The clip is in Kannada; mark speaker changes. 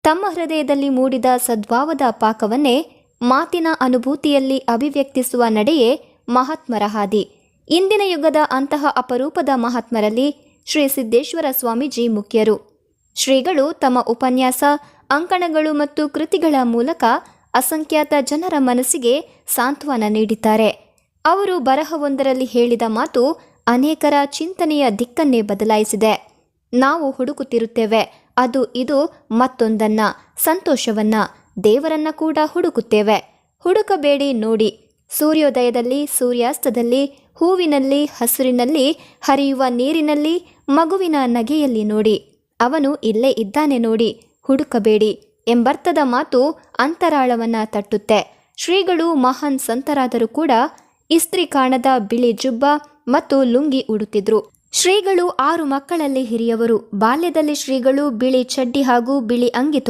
Speaker 1: ತಮ್ಮ ಹೃದಯದಲ್ಲಿ ಮೂಡಿದ ಸದ್ಭಾವದ ಪಾಕವನ್ನೇ ಮಾತಿನ ಅನುಭೂತಿಯಲ್ಲಿ ಅಭಿವ್ಯಕ್ತಿಸುವ ನಡೆಯೇ ಮಹಾತ್ಮರ ಹಾದಿ. ಇಂದಿನ ಯುಗದ ಅಂತಹ ಅಪರೂಪದ ಮಹಾತ್ಮರಲ್ಲಿ ಶ್ರೀ ಸಿದ್ದೇಶ್ವರ ಸ್ವಾಮೀಜಿ ಮುಖ್ಯರು. ಶ್ರೀಗಳು ತಮ್ಮ ಉಪನ್ಯಾಸ, ಅಂಕಣಗಳು ಮತ್ತು ಕೃತಿಗಳ ಮೂಲಕ ಅಸಂಖ್ಯಾತ ಜನರ ಮನಸ್ಸಿಗೆ ಸಾಂತ್ವನ ನೀಡಿದ್ದಾರೆ. ಅವರು ಬರಹವೊಂದರಲ್ಲಿ ಹೇಳಿದ ಮಾತು ಅನೇಕರ ಚಿಂತನೆಯ ದಿಕ್ಕನ್ನೇ ಬದಲಾಯಿಸಿದೆ. ನಾವು ಹುಡುಕುತ್ತಿರುತ್ತೇವೆ ಅದು ಇದು ಮತ್ತೊಂದನ್ನ, ಸಂತೋಷವನ್ನ, ದೇವರನ್ನ ಕೂಡ ಹುಡುಕುತ್ತೇವೆ. ಹುಡುಕಬೇಡಿ ನೋಡಿ. ಸೂರ್ಯೋದಯದಲ್ಲಿ, ಸೂರ್ಯಾಸ್ತದಲ್ಲಿ, ಹೂವಿನಲ್ಲಿ, ಹಸುರಿನಲ್ಲಿ, ಹರಿಯುವ ನೀರಿನಲ್ಲಿ, ಮಗುವಿನ ನಗೆಯಲ್ಲಿ ನೋಡಿ. ಅವನು ಇಲ್ಲೇ ಇದ್ದಾನೆ ನೋಡಿ, ಹುಡುಕಬೇಡಿ ಎಂಬರ್ಥದ ಮಾತು ಅಂತರಾಳವನ್ನ ತಟ್ಟುತ್ತೆ. ಶ್ರೀಗಳು ಮಹಾನ್ ಸಂತರಾದರೂ ಕೂಡ ಇಸ್ತ್ರಿ ಕಾಣದ ಬಿಳಿ ಜುಬ್ಬ ಮತ್ತು ಲುಂಗಿ ಉಡುತ್ತಿದ್ರು. ಶ್ರೀಗಳು 6 ಮಕ್ಕಳಲ್ಲಿ ಹಿರಿಯವರು. ಬಾಲ್ಯದಲ್ಲಿ ಶ್ರೀಗಳು ಬಿಳಿ ಚಡ್ಡಿ ಹಾಗೂ ಬಿಳಿ ಅಂಗಿ